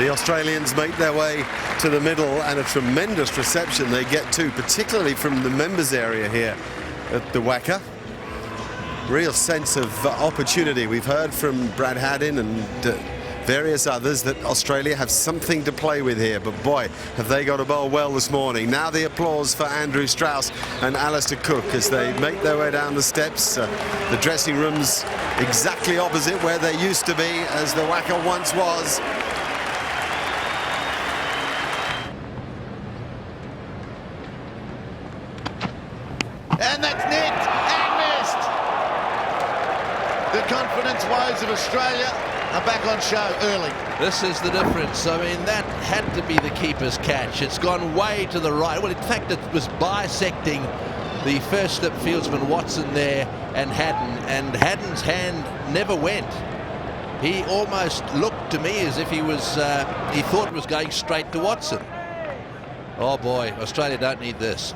The Australians make their way to the middle, and a tremendous reception they get to, particularly from the members area here at the WACA. Real sense of opportunity. We've heard from Brad Haddin and various others that Australia have something to play with here, but boy, have they got to bowl well this morning. Now the applause for Andrew Strauss and Alistair Cook as they make their way down the steps. The dressing room's exactly opposite where they used to be, as the WACA once was. And that's nicked and missed. The confidence woes of Australia are back on show early. This is the difference. I mean, that had to be the keeper's catch. It's gone way to the right. Well, in fact, it was bisecting the first slip fieldsman Watson there and Haddin, and Haddin's hand never went. He almost looked to me as if he thought it was going straight to Watson. Oh boy, Australia don't need this.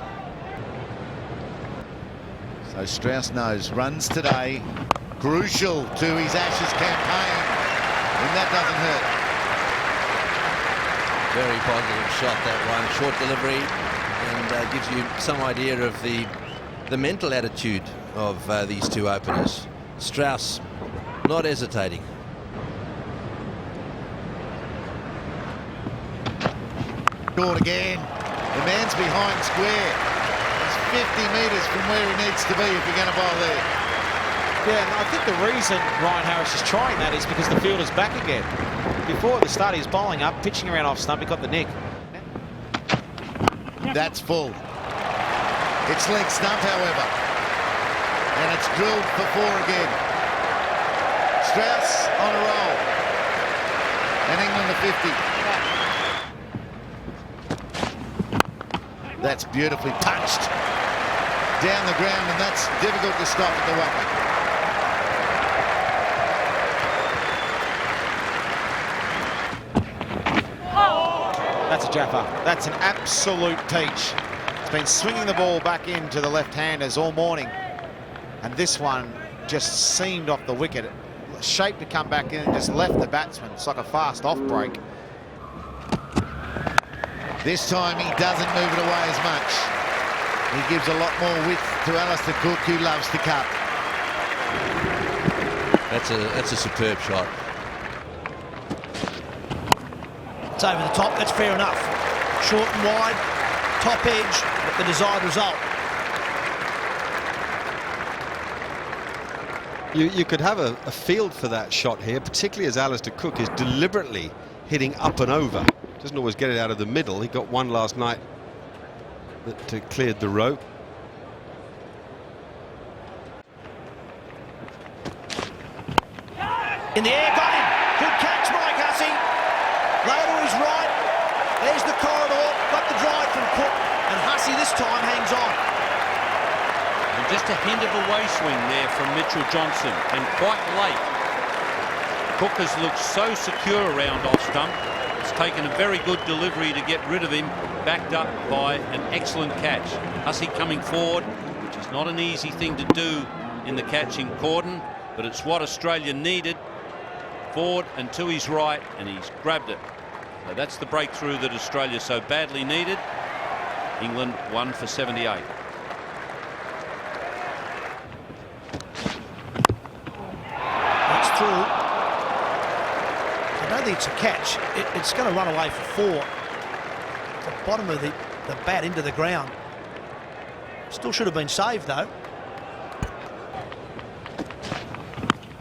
So Strauss knows runs today crucial to his Ashes campaign, and that doesn't hurt. Very positive shot, that one. Short delivery, and gives you some idea of the mental attitude of these two openers. Strauss not hesitating. Short again. The man's behind square. He's 50 metres from where he needs to be if you're going to bowl there. Yeah, and I think the reason Ryan Harris is trying that is because the fielder's back again. Before the start, he was bowling up, pitching around off stump. He got the nick. That's full. It's leg stump, however. And it's drilled for 4 again. Strauss on a roll. And England the 50. That's beautifully punched down the ground, and that's difficult to stop at the WACA. That's a japper. That's an absolute peach. It's been swinging the ball back into the left-handers all morning, and this one just seamed off the wicket. Shaped to come back in and just left the batsman. It's like a fast off break. This time he doesn't move it away as much. He gives a lot more width to Alistair Cook, who loves to cut. That's a superb shot. It's over the top, that's fair enough. Short and wide, top edge, but the desired result. You could have a field for that shot here, particularly as Alistair Cook is deliberately hitting up and over. Doesn't always get it out of the middle. He got one last night that cleared the rope. In the air, got him. Good catch, Mike Hussey. Low to his right. There's the corridor. Got the drive from Cook. And Hussey this time hangs on. And just a hint of a way swing there from Mitchell Johnson. And quite late. Cook has looked so secure around off stump. It's taken a very good delivery to get rid of him, backed up by an excellent catch. Hussey coming forward, which is not an easy thing to do in the catching cordon, but it's what Australia needed. Forward and to his right, and he's grabbed it. So that's the breakthrough that Australia so badly needed. England 1 for 78. That's through. I don't think it's a catch. It's going to run away for 4. The bottom of the bat into the ground. Still should have been saved though.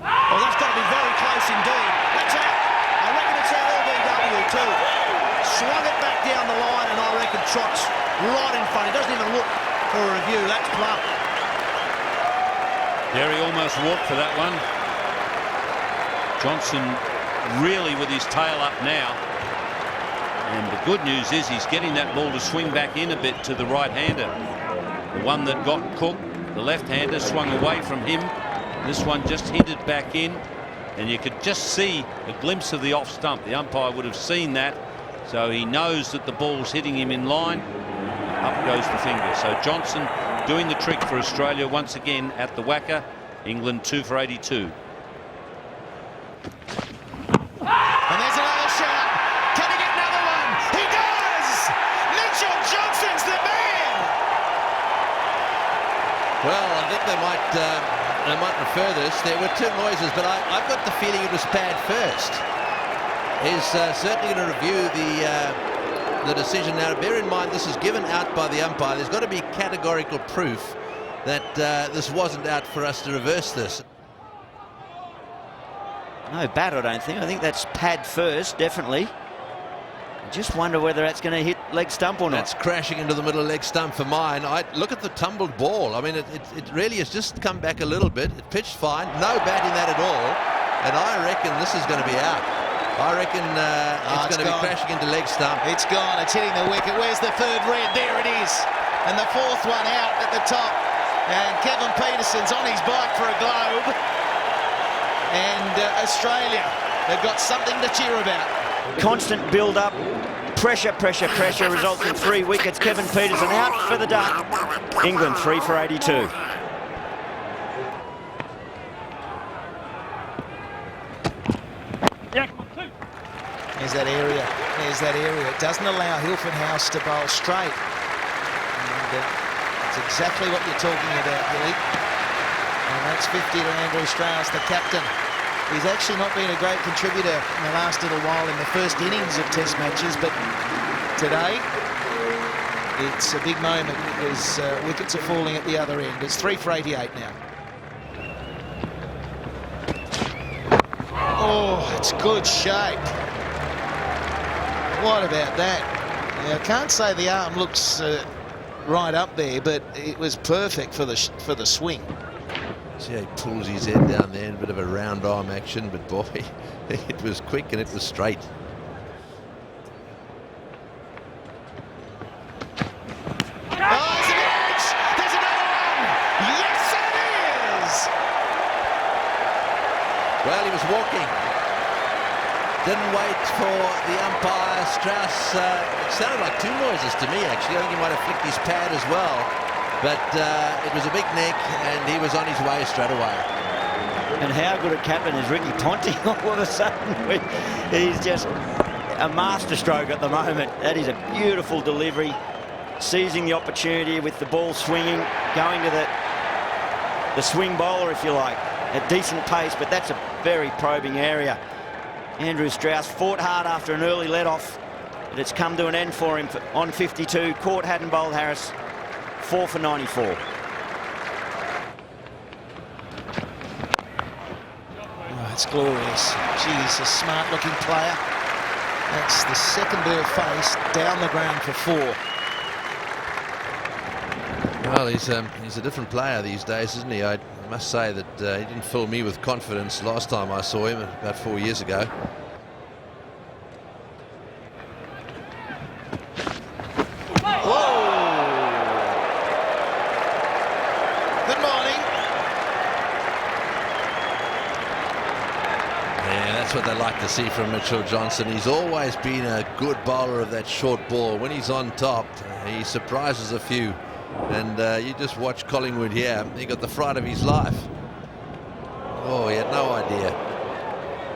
Oh, that's got to be very close indeed. That's out. I reckon it's out LBW too. Swung it back down the line, and I reckon Trot's right in front. He doesn't even look for a review. That's plump. There he almost walked for that one. Johnson really with his tail up now. And the good news is he's getting that ball to swing back in a bit to the right-hander. The one that got Cook, the left-hander, swung away from him. This one just hinted back in, and you could just see a glimpse of the off stump. The umpire would have seen that, so he knows that the ball's hitting him in line. Up goes the finger. So Johnson doing the trick for Australia once again at the WACA. England 2 for 82. And there's another shot. Well, I think they might refer this. There were two noises, but I've got the feeling it was pad first. He's certainly going to review the decision now. Bear in mind, this is given out by the umpire. There's got to be categorical proof that this wasn't out for us to reverse this. No bat, I don't think. I think that's pad first, definitely. I just wonder whether that's going to hit leg stump or not. That's crashing into the middle leg stump for mine. Look at the tumbled ball. I mean, it really has just come back a little bit. It pitched fine. No bat in that at all. And I reckon this is going to be out. I reckon it's going to be crashing into leg stump. It's gone. It's hitting the wicket. Where's the third red? There it is. And the fourth one out at the top. And Kevin Peterson's on his bike for a globe. And Australia, they've got something to cheer about. Constant build-up, pressure, results in 3 wickets. Kevin Peterson out for the duck. England 3 for 82. There's that area. There's that area. It doesn't allow Hilford House to bowl straight. And that's exactly what you're talking about, Billy. And that's 50 to Andrew Strauss, the captain. He's actually not been a great contributor in the last little while in the first innings of Test matches, but today it's a big moment because wickets are falling at the other end. It's 3 for 88 now. Oh, it's good shape. What about that? Now, I can't say the arm looks right up there, but it was perfect for the swing. See how he pulls his head down there in a bit of a round arm action, but boy, it was quick and it was straight. Oh, there's an edge! There's another one! Yes, it is! Well, he was walking. Didn't wait for the umpire. Strauss, it sounded like two noises to me, actually. I think he might have flicked his pad as well. But it was a big neck, and he was on his way straight away. And how good a captain is Ricky Ponting all of a sudden? He's just a masterstroke at the moment. That is a beautiful delivery. Seizing the opportunity with the ball swinging, going to the swing bowler, if you like. At decent pace, but that's a very probing area. Andrew Strauss fought hard after an early let-off, but it's come to an end for him on 52. Court hadn't bowled Harris. 4 for 94. Oh, it's glorious. Geez, a smart-looking player. That's the second ball face down the ground for 4. Well, he's a different player these days, isn't he? I must say that he didn't fill me with confidence last time I saw him about 4 years ago. What they like to see from Mitchell Johnson. He's always been a good bowler of that short ball. When he's on top, he surprises a few. And you just watch Collingwood here. He got the fright of his life. Oh, he had no idea.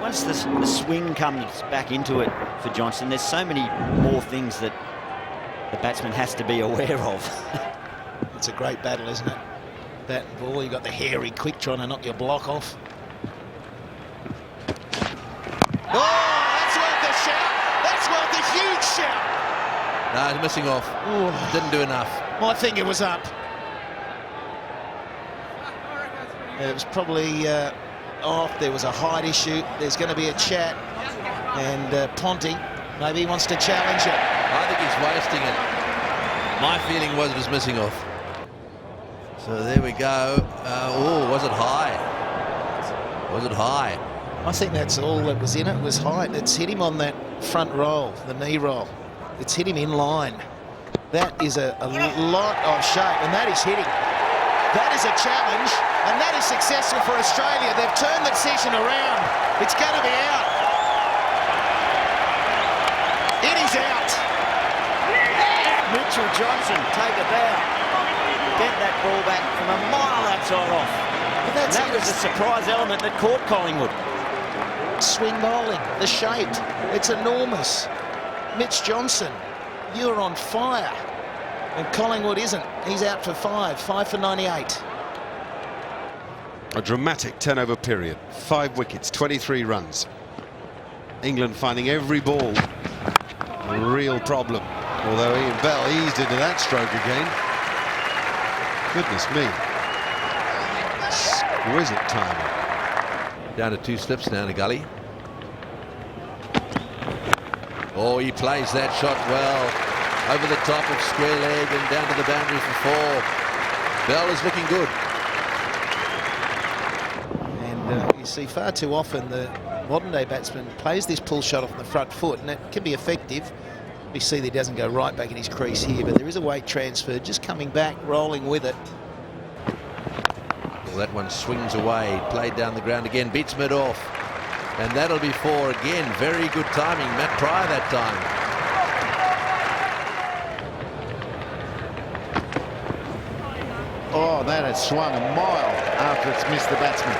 Once the swing comes back into it for Johnson, there's so many more things that the batsman has to be aware of. It's a great battle, isn't it? Bat and ball. You got the hairy quick trying to knock your block off. Oh, that's worth a shout. That's worth a huge shout. No, he's missing off. Ooh. Didn't do enough. My finger was up. It was probably off. There was a height issue. There's going to be a chat. And Ponting, maybe he wants to challenge it. I think he's wasting it. My feeling was it was missing off. So there we go. Oh, was it high? Was it high? I think that's all that was in it, was height. It's hit him on that front roll, the knee roll. It's hit him in line. That is a lot of shape, and that is hitting. That is a challenge, and that is successful for Australia. They've turned the session around. It's going to be out. It is out. Mitchell Johnson, take a bow. Get that ball back from a mile outside off. And that was the surprise element that caught Collingwood. Swing bowling, the shape, it's enormous. Mitch Johnson, you're on fire. And Collingwood isn't. He's out for 5 for 98. A dramatic 10-over period. 5 wickets, 23 runs. England finding every ball a real problem. Although Ian Bell eased into that stroke again. Goodness me. Exquisite timing. Down to 2 slips now in the gully. Oh, he plays that shot well. Over the top of square leg and down to the boundary for 4. Bell is looking good. And you see far too often the modern-day batsman plays this pull shot off the front foot, and it can be effective. We see that he doesn't go right back in his crease here, but there is a weight transfer, just coming back, rolling with it. Well, that one swings away, played down the ground again, beats mid off. And that'll be 4 again. Very good timing. Matt Pryor that time. Oh, that has swung a mile after it's missed the batsman.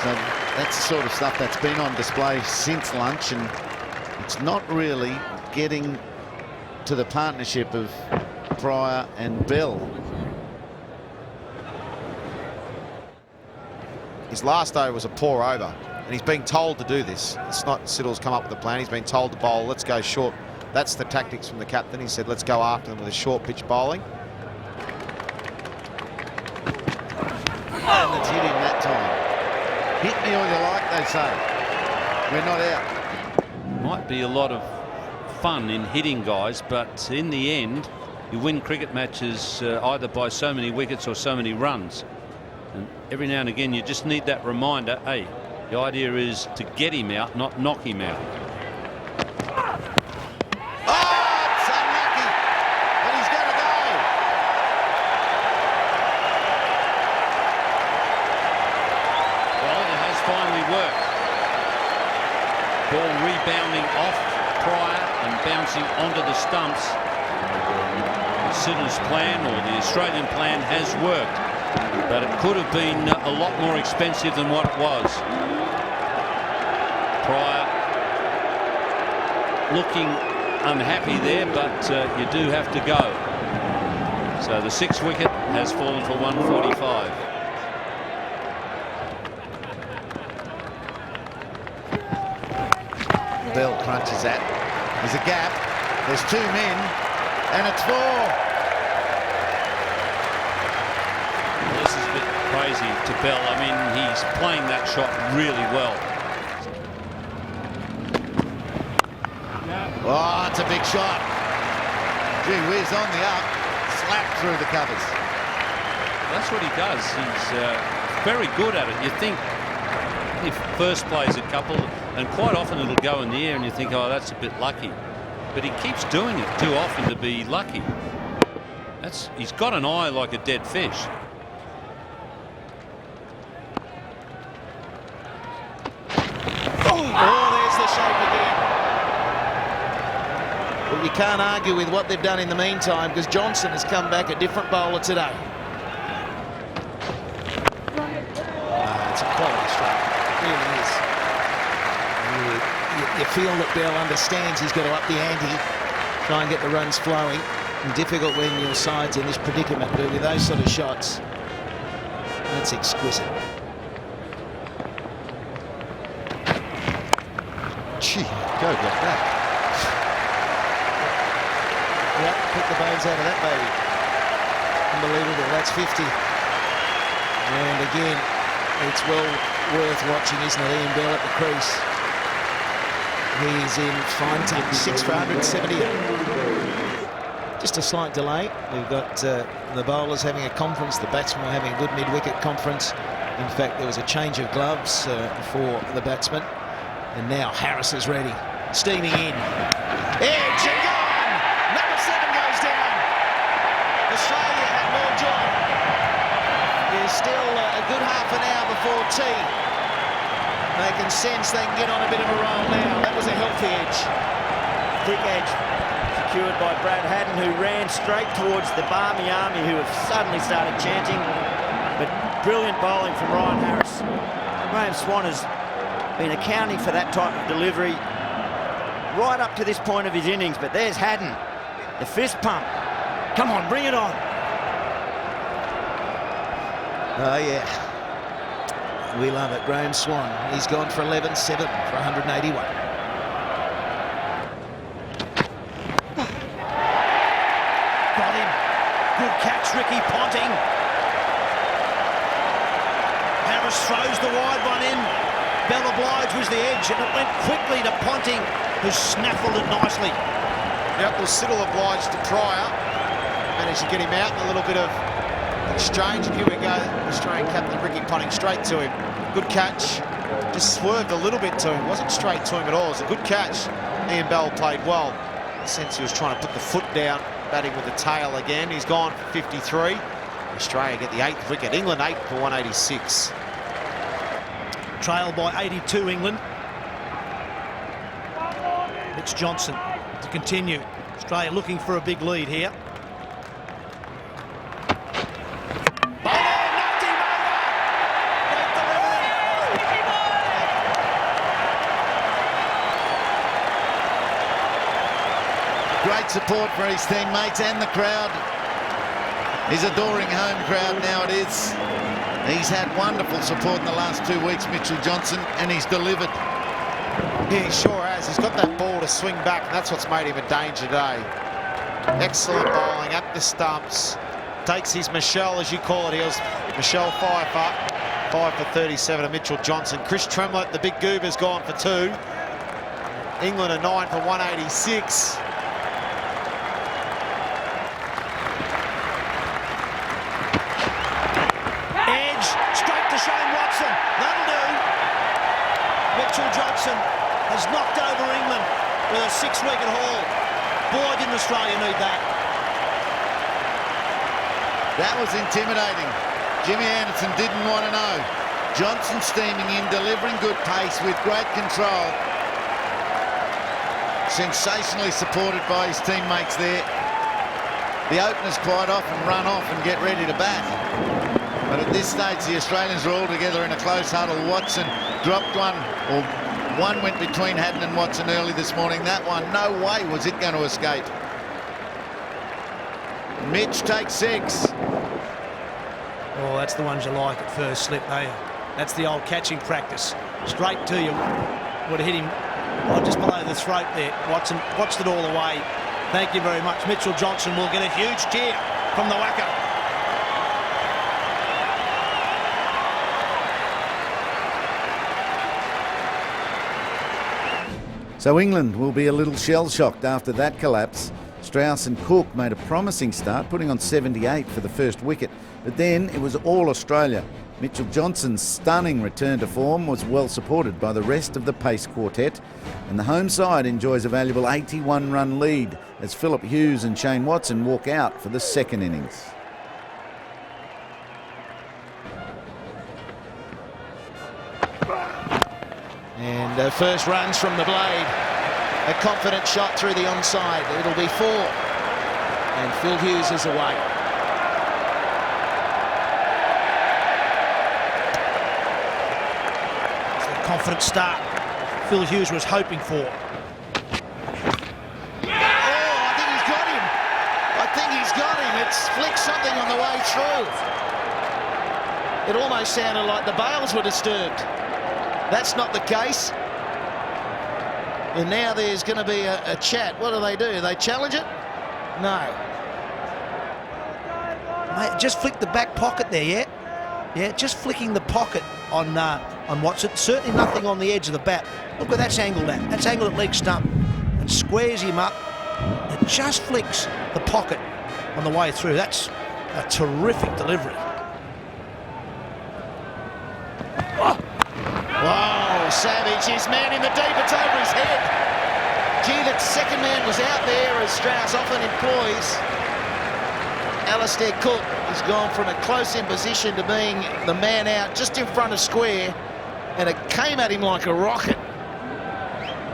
So that's the sort of stuff that's been on display since lunch, and it's not really getting to the partnership of Pryor and Bell. His last over was a poor over, and he's being told to do this. It's not Siddle's come up with a plan. He's been told to bowl, let's go short. That's the tactics from the captain. He said, let's go after them with a short pitch bowling. And it's hit him that time. Hit me all you like, they say. We're not out. Might be a lot of fun in hitting guys, but in the end, you win cricket matches either by so many wickets or so many runs. And every now and again, you just need that reminder, hey, the idea is to get him out, not knock him out. Oh, it's unlucky, but he's going to go. Well, it has finally worked. Ball rebounding off Pryor and bouncing onto the stumps. The Siddle's plan, or the Australian plan, has worked. But it could have been a lot more expensive than what it was. Pryor looking unhappy there, but you do have to go. So the 6th wicket has fallen for 145. Bell crunches that. There's a gap. There's 2 men, and it's 4. Crazy to Bell. I mean, he's playing that shot really well. Oh, it's a big shot. Gee whiz, on the up, slap through the covers. That's what he does. He's very good at it. You think he first plays a couple, and quite often it'll go in the air, and you think, oh, that's a bit lucky. But he keeps doing it too often to be lucky. He's got an eye like a dead fish. Oh, there's the shape again. But you can't argue with what they've done in the meantime, because Johnson has come back a different bowler today. It's a quality stroke. It really is. You feel that Bell understands he's got to up the ante, try and get the runs flowing. And difficult when your side's in this predicament, but with those sort of shots, that's exquisite. Gee, go get that. Yep, pick the bones out of that baby. Unbelievable, that's 50. And again, it's well worth watching, isn't it? Ian Bell at the crease. He's in fine touch, 6 for 178. Just a slight delay. We've got the bowlers having a conference, the batsmen are having a good mid-wicket conference. In fact, there was a change of gloves for the batsmen. And now Harris is ready, steaming in. Edge and gone! Number 7 goes down. Australia have more joy. There's still a good half an hour before tea. They can sense they can get on a bit of a roll now. That was a healthy edge. Thick edge secured by Brad Haddon, who ran straight towards the Barmy Army, who have suddenly started chanting. But brilliant bowling from Ryan Harris. Graham Swan has been accounting for that type of delivery right up to this point of his innings, but there's Haddon, the fist pump. Come on, bring it on. Oh, yeah. We love it. Graham Swan. He's gone for 11-7 for 181. Got him. Good catch, Ricky Ponting. Harris throws the wide one in. Bell Oblige was the edge, and it went quickly to Ponting, who snaffled it nicely. Yep, well, Siddle obliged to Pryor. Managed to get him out in a little bit of exchange. And here we go. Australian captain Ricky Ponting straight to him. Good catch. Just swerved a little bit to him. Wasn't straight to him at all. It was a good catch. Ian Bell played well. In the sense he was trying to put the foot down, batting with the tail again. He's gone for 53. Australia get the 8th wicket. England 8 for 186. Trailed by 82, England. Mitch Johnson to continue. Australia looking for a big lead here. Great support for his teammates and the crowd. His adoring home crowd now it is. He's had wonderful support in the last 2 weeks, Mitchell Johnson, and he's delivered. Yeah, he sure has. He's got that ball to swing back, and that's what's made him a danger today. Excellent bowling at the stumps. Takes his Michelle, as you call it. He was Michelle Pfeiffer. 5 for 37 to Mitchell Johnson. Chris Tremlett, the big goober's gone for 2. England are 9 for 186. Mitchell Johnson has knocked over England with a 6-wicket haul. Boy, didn't Australia need that. That was intimidating. Jimmy Anderson didn't want to know. Johnson steaming in, delivering good pace with great control. Sensationally supported by his teammates there. The openers quite often run off and get ready to bat. But at this stage, the Australians are all together in a close huddle. Watson dropped one, or one went between Haddon and Watson early this morning. That one, no way was it going to escape. Mitch takes 6. Oh, that's the ones you like at first slip, eh? That's the old catching practice. Straight to you. Would have hit him just below the throat there. Watson watched it all the way. Thank you very much. Mitchell Johnson will get a huge cheer from the whacker. So England will be a little shell-shocked after that collapse. Strauss and Cook made a promising start, putting on 78 for the first wicket. But then it was all Australia. Mitchell Johnson's stunning return to form was well supported by the rest of the pace quartet. And the home side enjoys a valuable 81-run lead as Philip Hughes and Shane Watson walk out for the second innings. And first runs from the blade. A confident shot through the onside. It'll be 4. And Phil Hughes is away. It's a confident start Phil Hughes was hoping for. Oh, I think he's got him. I think he's got him. It's flicked something on the way through. It almost sounded like the bails were disturbed. That's not the case. And now there's going to be a chat. What do? They challenge it? No. Mate, just flick the back pocket there, yeah? Yeah, just flicking the pocket on Watson. Certainly nothing on the edge of the bat. Look where that's angled at. That's angled at leg stump. It squares him up. It just flicks the pocket on the way through. That's a terrific delivery. Whoa, Savage, his man in the deep, it's over his head. Gee, that second man was out there, as Strauss often employs. Alastair Cook has gone from a close-in position to being the man out just in front of square, and it came at him like a rocket.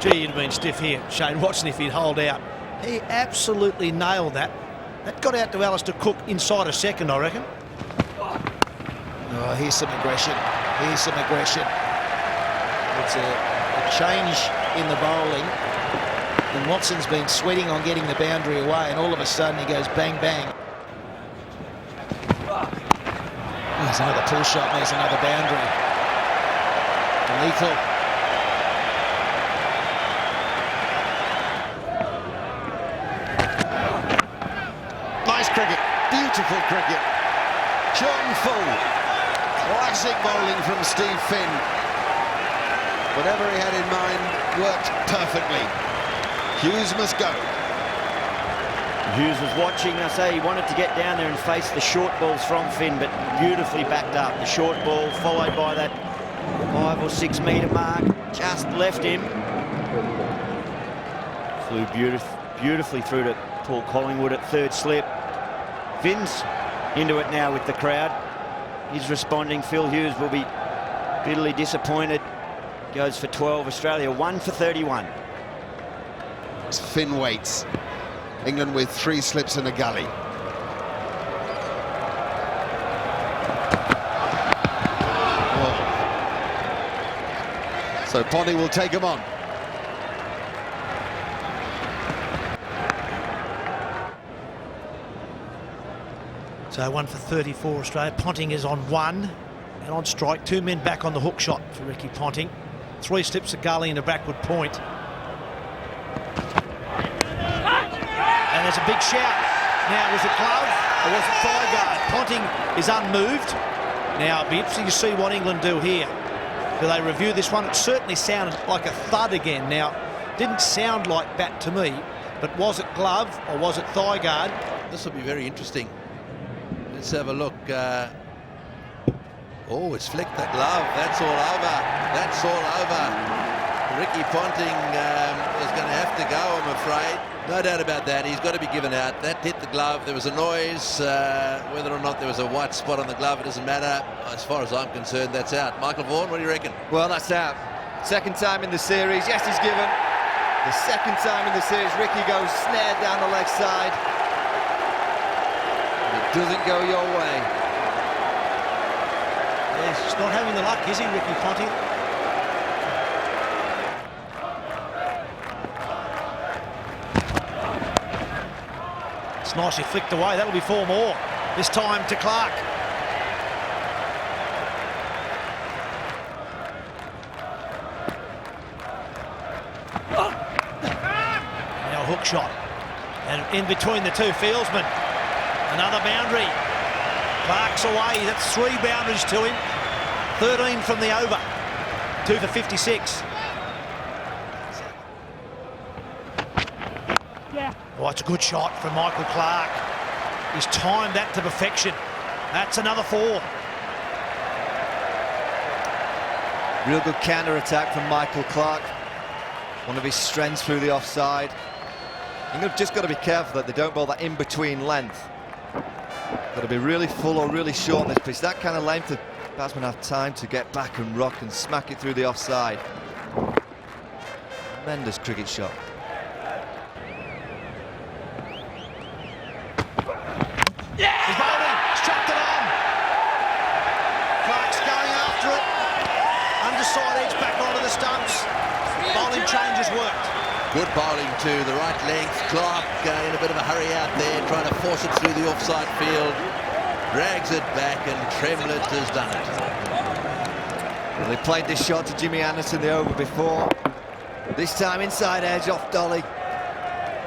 Gee, he'd have been stiff here, Shane Watson, if he'd hold out. He absolutely nailed that. That got out to Alastair Cook inside a second, I reckon. Oh, here's some aggression. Here's some aggression. It's a change in the bowling. And Watson's been sweating on getting the boundary away, and all of a sudden he goes bang, bang. There's another pull shot, there's another boundary. Lethal. Nice cricket, beautiful cricket. Short and full. Classic bowling from Steve Finn. Whatever he had in mind worked perfectly. Hughes must go. Hughes was watching. I say he wanted to get down there and face the short balls from Finn, but beautifully backed up. The short ball followed by that 5 or 6 metre mark, just left him. Flew beautifully through to Paul Collingwood at third slip. Finn's into it now with the crowd. He's responding. Phil Hughes will be bitterly disappointed. Goes for 12. Australia 1 for 31. Finn waits. England with 3 slips and a gully. So Ponting will take him on. So 1 for 34 Australia. Ponting is on 1 and on strike. 2 men back on the hook shot for Ricky Ponting. 3 slips of gully and a backward point. And there's a big shout. Now, was it glove or was it thigh guard? Ponting is unmoved. Now, it'll be interesting to see what England do here. Do they review this one? It certainly sounded like a thud again. Now, didn't sound like bat to me, but was it glove or was it thigh guard? This will be very interesting. Let's have a look. Oh, it's flicked the glove. That's all over. That's all over. Ricky Ponting is going to have to go, I'm afraid. No doubt about that. He's got to be given out. That hit the glove. There was a noise. Whether or not there was a white spot on the glove, it doesn't matter. As far as I'm concerned, that's out. Michael Vaughan, what do you reckon? Well, that's out. Second time in the series. Yes, he's given. The second time in the series, Ricky goes snared down the leg side. And it doesn't go your way. Yes, he's not having the luck, is he, Ricky Ponting? It's nicely flicked away. That'll be 4 more. This time to Clark. Now hook shot. And in between the 2 fieldsmen. Another boundary. Clark's away. That's 3 boundaries to him. 13 from the over. 2 for 56. Oh, it's a good shot from Michael Clark. He's timed that to perfection. That's another 4. Real good counter-attack from Michael Clark. One of his strengths through the offside. You've just got to be careful that they don't bowl that in-between length. Got to be really full or really short on this pitch. That kind of length, the batsmen have time to get back and rock and smack it through the offside. Tremendous cricket shot. He's bowling, struck it on. Clark's going after it. Underside edge back onto the stumps. Bowling change has worked. Good bowling to the right length. Clark in a bit of a hurry out there, trying to force it through the offside field. Drags it back and Tremlett has done it. Well, they played this shot to Jimmy Anderson the over before. This time inside edge off Dolly.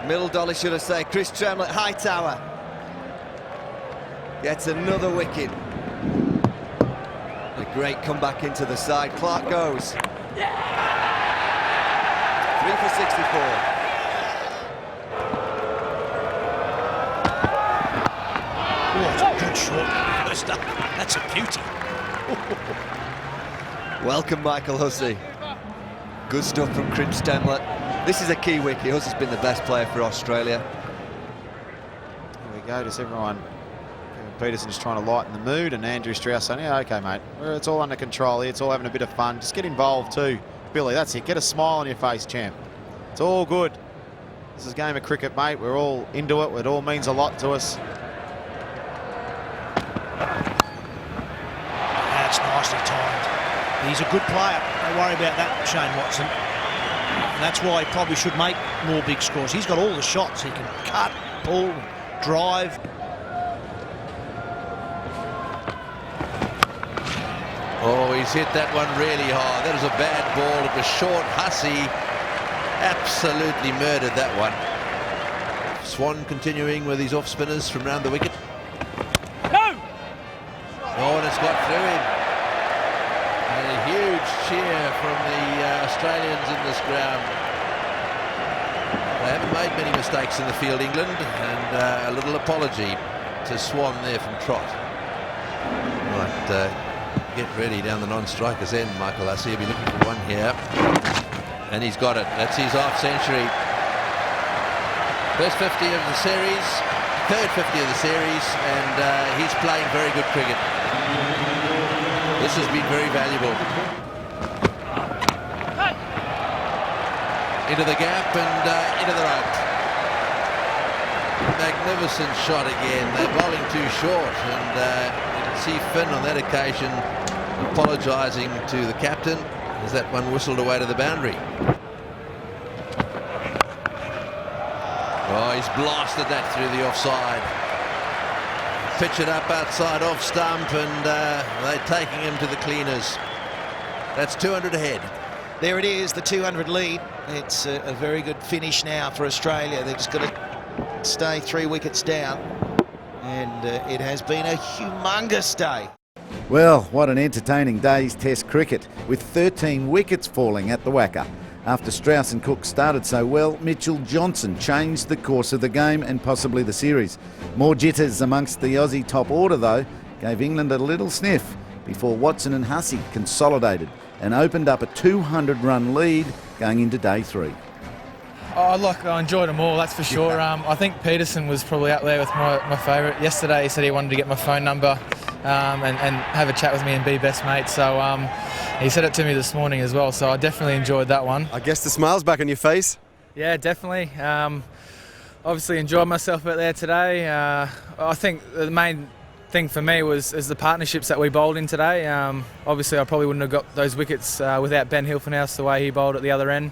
Middle Dolly, should I say. Chris Tremlett, high tower. Gets another wicket. A great comeback into the side. Clark goes. 3 for 64. Oh, it's a good shot. That's a beauty. Welcome, Michael Hussey. Good stuff from Chris Tremlett. This is a key wicket. Hussey's been the best player for Australia. Here we go, just everyone. Peterson's trying to lighten the mood, and Andrew Strauss saying, yeah, okay, mate, it's all under control here. It's all having a bit of fun. Just get involved too. Billy, that's it. Get a smile on your face, champ. It's all good. This is a game of cricket, mate. We're all into it. It all means a lot to us. That's nicely timed. He's a good player. Don't worry about that, Shane Watson. And that's why he probably should make more big scores. He's got all the shots. He can cut, pull, drive. he's hit that one really hard. That was a bad ball. It was short. Hussey absolutely murdered that one. Swan continuing with his off spinners from round the wicket. No! Oh, and it's got through him. And a huge cheer from the Australians in this ground. They haven't made many mistakes in the field, England, and a little apology to Swan there from Trot. Right, get ready down the non-strikers end, Michael Hussey. He'll be looking for one here. And he's got it. That's his half-century. First 50 of the series, third 50 of the series, and he's playing very good cricket. This has been very valuable. Into the gap and into the rope. Magnificent shot again. They're bowling too short, and you can see Finn on that occasion apologising to the captain as that one whistled away to the boundary. Oh, he's blasted that through the offside. Pitch it up outside off stump, and they're taking him to the cleaners. That's 200 ahead. There it is, the 200 lead. It's a very good finish now for Australia. They've just got to stay 3 wickets down, and it has been a humongous day. Well, what an entertaining day's Test cricket, with 13 wickets falling at the Wacker. After Strauss and Cook started so well, Mitchell Johnson changed the course of the game and possibly the series. More jitters amongst the Aussie top order, though, gave England a little sniff before Watson and Hussey consolidated and opened up a 200-run lead going into day 3. I enjoyed them all, that's for sure. I think Peterson was probably up there with my favourite. Yesterday he said he wanted to get my phone number and have a chat with me and be best mates. So he said it to me this morning as well, so I definitely enjoyed that one. I guess the smile's back on your face. Yeah, definitely. Obviously enjoyed myself out there today. I think the main thing for me was the partnerships that we bowled in today. Obviously I probably wouldn't have got those wickets without Ben Hilfenhaus, the way he bowled at the other end.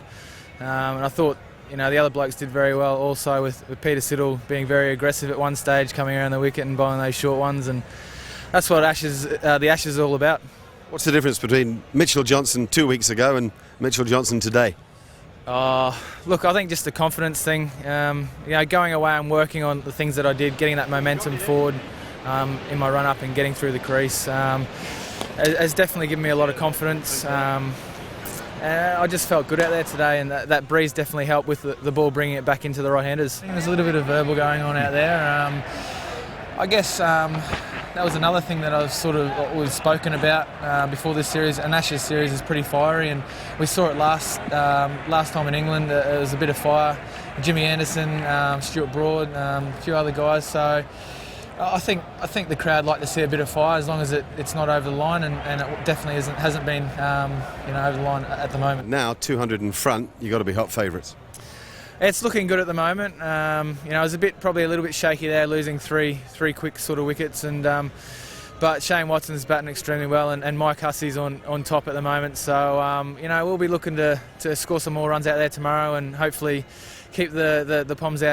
And I thought, you know, the other blokes did very well also, with Peter Siddle being very aggressive at one stage, coming around the wicket and bowling those short ones, and that's what the Ashes is all about. What's the difference between Mitchell Johnson 2 weeks ago and Mitchell Johnson today? Look, I think just the confidence thing. You know, going away and working on the things that I did, getting that momentum forward in my run-up and getting through the crease has definitely given me a lot of confidence. I just felt good out there today, and that breeze definitely helped with the ball bringing it back into the right-handers. There's a little bit of verbal going on out there. I guess that was another thing that I've sort of was spoken about before this series. An Ashes series is pretty fiery, and we saw it last time in England. It was a bit of fire. Jimmy Anderson, Stuart Broad, a few other guys. So I think the crowd like to see a bit of fire, as long as it's not over the line, and it definitely hasn't been over the line at the moment. Now 200 in front, you've got to be hot favourites. It's looking good at the moment. It was probably a little bit shaky there, losing three quick sort of wickets, but Shane Watson's batting extremely well, and Mike Hussey's on top at the moment. So we'll be looking to score some more runs out there tomorrow, and hopefully keep the Poms out.